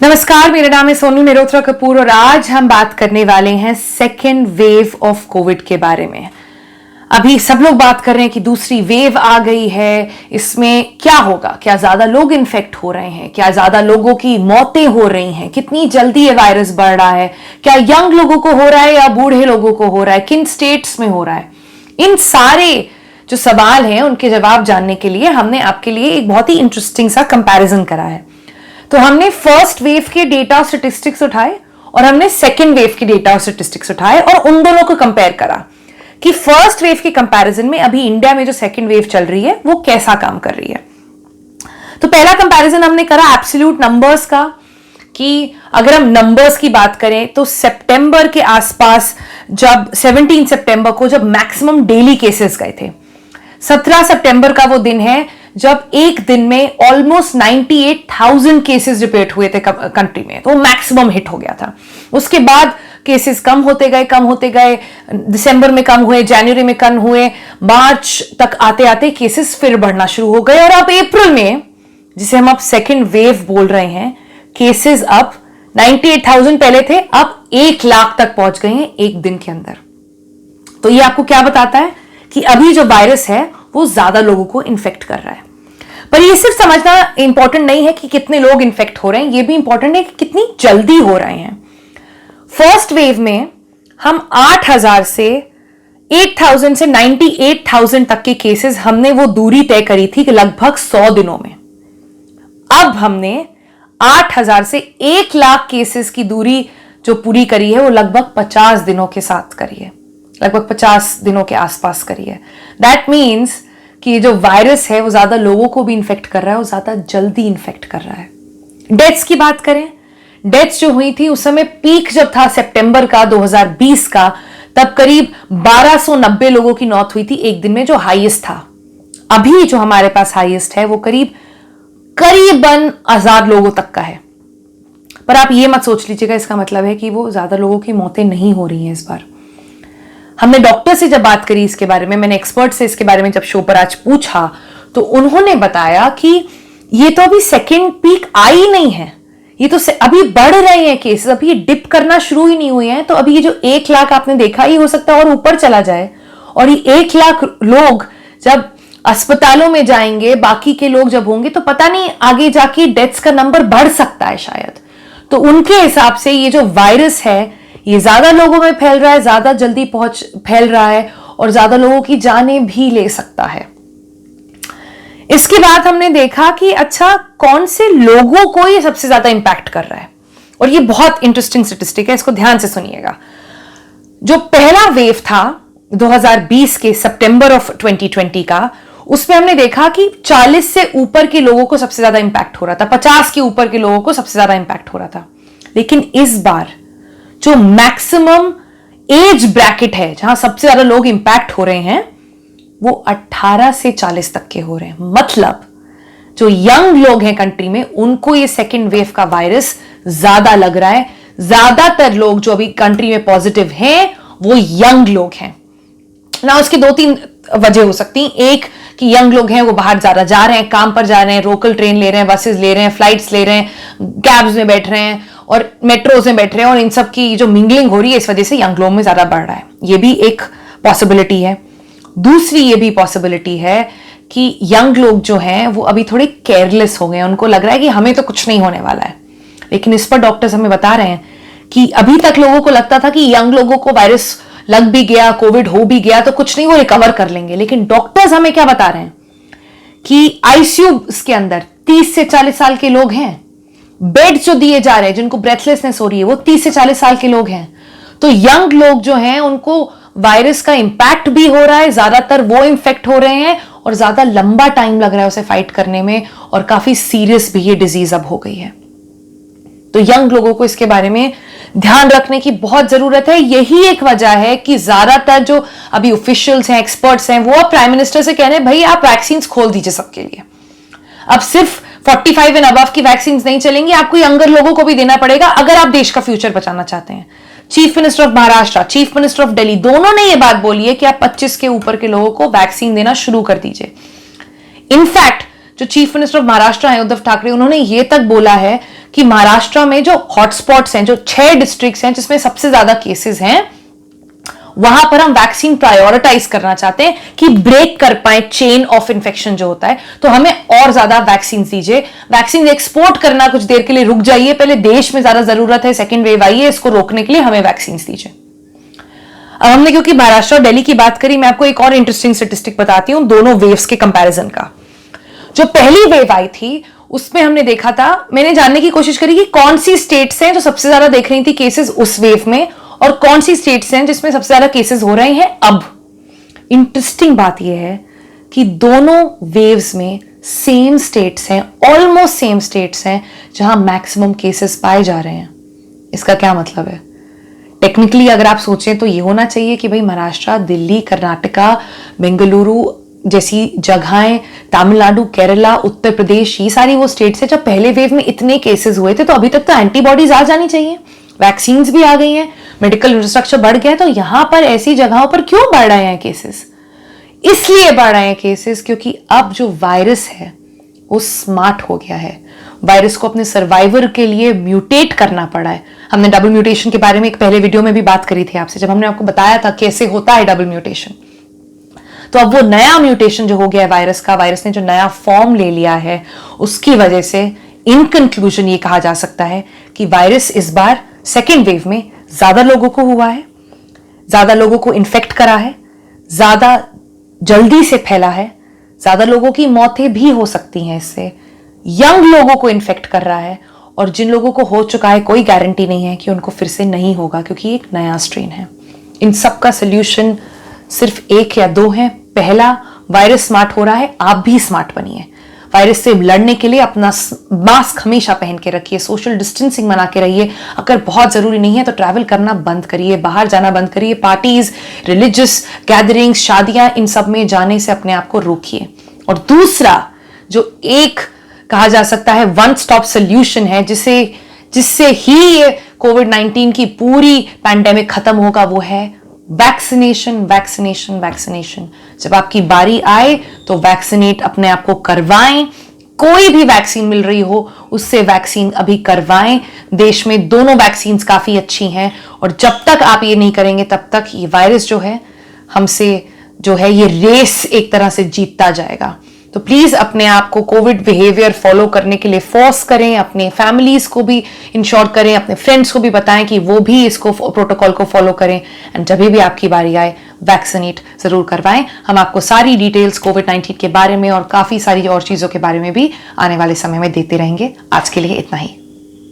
नमस्कार, मेरा नाम है सोनू नेरोत्रा कपूर और आज हम बात करने वाले हैं सेकेंड वेव ऑफ कोविड के बारे में। अभी सब लोग बात कर रहे हैं कि दूसरी वेव आ गई है, इसमें क्या होगा, क्या ज्यादा लोग इन्फेक्ट हो रहे हैं, क्या ज्यादा लोगों की मौतें हो रही हैं, कितनी जल्दी ये वायरस बढ़ रहा है, क्या यंग लोगों को हो रहा है या बूढ़े लोगों को हो रहा है, किन स्टेट्स में हो रहा है। इन सारे जो सवाल हैं उनके जवाब जानने के लिए हमने आपके लिए एक बहुत ही इंटरेस्टिंग सा कंपैरिजन करा है। तो हमने फर्स्ट वेव के डेटा और स्टैटिस्टिक्स उठाए और हमने सेकेंड वेव के डेटा और स्टैटिस्टिक्स उठाए और उन दोनों को कंपेयर करा कि फर्स्ट वेव के कंपैरिजन में अभी इंडिया में जो सेकेंड वेव चल रही है वो कैसा काम कर रही है। तो पहला कंपैरिजन हमने करा एब्सोल्यूट नंबर्स का, कि अगर हम नंबर्स की बात करें तो सितंबर के आसपास जब 17 सितंबर को जब मैक्सिमम डेली केसेस गए थे, 17 सितंबर का वो दिन है जब एक दिन में ऑलमोस्ट 98,000 केसेस रिपोर्ट हुए थे कंट्री में, तो मैक्सिमम हिट हो गया था। उसके बाद केसेस कम होते गए, दिसंबर में कम हुए, जनवरी में कम हुए, मार्च तक आते आते केसेस फिर बढ़ना शुरू हो गए और अब अप्रैल में, जिसे हम अब सेकेंड वेव बोल रहे हैं, केसेस अब 98,000 पहले थे, अब 1 लाख तक पहुंच गए हैं एक दिन के अंदर। तो ये आपको क्या बताता है कि अभी जो वायरस है वो ज्यादा लोगों को इन्फेक्ट कर रहा है। पर ये सिर्फ समझना इंपॉर्टेंट नहीं है कि कितने लोग इन्फेक्ट हो रहे हैं, ये भी इंपॉर्टेंट है कि कितनी जल्दी हो रहे हैं। फर्स्ट वेव में हम 8,000 से 8,000 से 98,000 तक के केसेस हमने वो दूरी तय करी थी कि लगभग 100 दिनों में। अब हमने 8,000 से 1 लाख केसेस की दूरी जो पूरी करी है वो लगभग 50 दिनों के साथ करी है, लगभग 50 दिनों के आसपास करी है। दैट मीन्स कि जो वायरस है वो ज्यादा लोगों को भी इन्फेक्ट कर रहा है और ज्यादा जल्दी इन्फेक्ट कर रहा है। डेथ्स की बात करें, डेथ्स जो हुई थी उस समय पीक जब था सितंबर का 2020 का, तब करीब 1290 लोगों की मौत हुई थी एक दिन में, जो हाईएस्ट था। अभी जो हमारे पास हाईएस्ट है वो करीबन 1000 लोगों तक का है। पर आप ये मत सोच लीजिएगा इसका मतलब है कि वो ज्यादा लोगों की मौतें नहीं हो रही हैं इस बार। हमने डॉक्टर से जब बात करी इसके बारे में, मैंने एक्सपर्ट से इसके बारे में जब शो पर आज पूछा, तो उन्होंने बताया कि ये तो अभी सेकेंड पीक आई नहीं है, ये तो अभी बढ़ रहे हैं केसेस, अभी ये डिप करना शुरू ही नहीं हुए हैं। तो अभी ये जो 1 लाख आपने देखा, ये हो सकता है और ऊपर चला जाए, और ये 1 लाख लोग जब अस्पतालों में जाएंगे, बाकी के लोग जब होंगे, तो पता नहीं आगे जाके डेथ्स का नंबर बढ़ सकता है शायद। तो उनके हिसाब से ये जो वायरस है ये ज्यादा लोगों में फैल रहा है, ज्यादा जल्दी फैल रहा है और ज्यादा लोगों की जानें भी ले सकता है। इसके बाद हमने देखा कि अच्छा, कौन से लोगों को ये सबसे ज्यादा इंपैक्ट कर रहा है, और ये बहुत इंटरेस्टिंग स्टैटिस्टिक है, इसको ध्यान से सुनिएगा। जो पहला वेव था 2020 के सितंबर ऑफ 2020 का, उसमें हमने देखा कि 40 से ऊपर के लोगों को सबसे ज्यादा इंपैक्ट हो रहा था, 50 के ऊपर के लोगों को सबसे ज्यादा इंपैक्ट हो रहा था। लेकिन इस बार जो मैक्सिमम एज ब्रैकेट है, जहां सबसे ज्यादा लोग इंपैक्ट हो रहे हैं, वो 18 से 40 तक के हो रहे हैं। मतलब जो यंग लोग हैं कंट्री में, उनको ये सेकेंड वेव का वायरस ज्यादा लग रहा है। ज्यादातर लोग जो अभी कंट्री में पॉजिटिव हैं वो यंग लोग हैं ना। उसकी 2-3 वजह हो सकती हैं। एक कि यंग लोग हैं वो बाहर ज्यादा जा रहे हैं, काम पर जा रहे हैं, लोकल ट्रेन ले रहे हैं, बसेस ले रहे हैं, फ्लाइट्स ले रहे हैं, कैब्स में बैठ रहे हैं और मेट्रोज में बैठ रहे हैं, और इन सब की जो मिंगलिंग हो रही है इस वजह से यंग लोग में ज्यादा बढ़ रहा है। ये भी एक पॉसिबिलिटी है। दूसरी ये भी पॉसिबिलिटी है कि यंग लोग जो हैं वो अभी थोड़े केयरलेस हो गए, उनको लग रहा है कि हमें तो कुछ नहीं होने वाला है। लेकिन इस पर डॉक्टर्स हमें बता रहे हैं कि अभी तक लोगों को लगता था कि यंग लोगों को वायरस लग भी गया, कोविड हो भी गया तो कुछ नहीं, वो रिकवर कर लेंगे। लेकिन डॉक्टर्स हमें क्या बता रहे हैं कि आईसीयू के अंदर 30 से 40 साल के लोग हैं, बेड जो दिए जा रहे हैं, जिनको ब्रेथलेसनेस हो रही है, वो 30 से 40 साल के लोग हैं। तो यंग लोग जो हैं उनको वायरस का इंपैक्ट भी हो रहा है, ज्यादातर वो इन्फेक्ट हो रहे हैं और ज्यादा लंबा टाइम लग रहा है उसे फाइट करने में, और काफी सीरियस भी ये डिजीज अब हो गई है। तो यंग लोगों को इसके बारे में ध्यान रखने की बहुत जरूरत है। यही एक वजह है कि ज्यादातर जो अभी ऑफिशियल्स हैं, एक्सपर्ट्स हैं, वो अब प्राइम मिनिस्टर से कह रहे हैं भाई आप वैक्सीन खोल दीजिए सबके लिए। अब सिर्फ 45 एंड अबव की वैक्सीन नहीं चलेंगी, आपको यंगर लोगों को भी देना पड़ेगा अगर आप देश का फ्यूचर बचाना चाहते हैं। Chief minister of Maharashtra, chief minister of Delhi, दोनों ने यह बात बोली है कि आप 25 के ऊपर के लोगों को वैक्सीन देना शुरू कर दीजिए। इनफैक्ट जो चीफ मिनिस्टर ऑफ महाराष्ट्र हैं उद्धव ठाकरे, उन्होंने ये तक बोला है कि महाराष्ट्र में जो हॉटस्पॉट्स हैं, जो 6 डिस्ट्रिक्ट्स हैं जिसमें सबसे ज्यादा केसेस हैं, वहां पर हम वैक्सीन प्रायोरिटाइज करना चाहते हैं कि ब्रेक कर पाए चेन ऑफ इन्फेक्शन जो होता है। तो हमें और ज्यादा वैक्सीन दीजिए। वैक्सीन एक्सपोर्ट करना कुछ देर के लिए रुक जाइए, पहले देश में ज्यादा जरूरत है, सेकेंड वेव आई है, इसको रोकने के लिए हमें वैक्सीन दीजिए। अब हमने क्योंकि महाराष्ट्र और दिल्ली की बात करी, मैं आपको एक और इंटरेस्टिंग स्टैटिस्टिक बताती हूं दोनों वेव्स के कंपैरिजन का। जो पहली वेव आई थी उसमें हमने देखा था, मैंने जानने की कोशिश करी कि कौन सी स्टेट्स हैं जो सबसे ज्यादा देख रही थी केसेस उस वेव में, और कौन सी स्टेट्स हैं जिसमें सबसे ज्यादा केसेस हो रहे हैं अब। इंटरेस्टिंग बात यह है कि दोनों वेव्स में सेम स्टेट्स हैं, ऑलमोस्ट सेम स्टेट्स हैं जहां मैक्सिमम केसेस पाए जा रहे हैं। इसका क्या मतलब है? टेक्निकली अगर आप सोचें तो ये होना चाहिए कि भाई महाराष्ट्र, दिल्ली, कर्नाटका, बेंगलुरु जैसी जगहें, तमिलनाडु, केरला, उत्तर प्रदेश, ये सारी वो स्टेट्स हैं जब पहले वेव में इतने केसेस हुए थे, तो अभी तक तो एंटीबॉडीज आ जानी चाहिए, वैक्सीन भी आ गई हैं, मेडिकल इंफ्रास्ट्रक्चर बढ़ गया है, तो यहां पर ऐसी जगहों पर क्यों बढ़ रहे हैं केसेस? इसलिए बढ़ रहे हैं केसेस क्योंकि अब जो वायरस है वो स्मार्ट हो गया है। वायरस को अपने सर्वाइवर के लिए म्यूटेट करना पड़ा है। हमने डबल म्यूटेशन के बारे में एक पहले वीडियो में भी बात करी थी आपसे, जब हमने आपको बताया था कैसे होता है डबल म्यूटेशन। तो अब वो नया म्यूटेशन जो हो गया है वायरस का, वायरस ने जो नया फॉर्म ले लिया है, उसकी वजह से इन कंक्लूजन ये कहा जा सकता है कि वायरस इस बार सेकेंड वेव में ज्यादा लोगों को हुआ है, ज्यादा लोगों को इन्फेक्ट करा है, ज्यादा जल्दी से फैला है, ज्यादा लोगों की मौतें भी हो सकती हैं इससे, यंग लोगों को इन्फेक्ट कर रहा है, और जिन लोगों को हो चुका है कोई गारंटी नहीं है कि उनको फिर से नहीं होगा, क्योंकि एक नया स्ट्रेन है। इन सब का सोल्यूशन सिर्फ एक या दो है। पहला, वायरस स्मार्ट हो रहा है, आप भी स्मार्ट बनिए। वायरस से लड़ने के लिए अपना मास्क हमेशा पहन के रखिए, सोशल डिस्टेंसिंग बना के रहिए, अगर बहुत जरूरी नहीं है तो ट्रैवल करना बंद करिए, बाहर जाना बंद करिए, पार्टीज, रिलीजियस गैदरिंग्स, शादियां, इन सब में जाने से अपने आप को रोकिए। और दूसरा, जो एक कहा जा सकता है वन स्टॉप सोल्यूशन है, जिससे ही ये कोविड-19 की पूरी पैंडेमिक खत्म होगा, वो है वैक्सीनेशन, वैक्सीनेशन, वैक्सीनेशन। जब आपकी बारी आए तो वैक्सीनेट अपने आप को करवाएं। कोई भी वैक्सीन मिल रही हो उससे वैक्सीन अभी करवाएं। देश में दोनों वैक्सीन काफी अच्छी हैं, और जब तक आप ये नहीं करेंगे तब तक ये वायरस जो है हमसे जो है ये रेस एक तरह से जीतता जाएगा। तो प्लीज अपने आप को कोविड बिहेवियर फॉलो करने के लिए फोर्स करें, अपने फैमिलीज को भी इंश्योर करें, अपने फ्रेंड्स को भी बताएं कि वो भी इसको प्रोटोकॉल को फॉलो करें, एंड जब भी आपकी बारी आए वैक्सीनेट जरूर करवाएं। हम आपको सारी डिटेल्स कोविड-19 के बारे में और काफी सारी और चीजों के बारे में भी आने वाले समय में देते रहेंगे। आज के लिए इतना ही।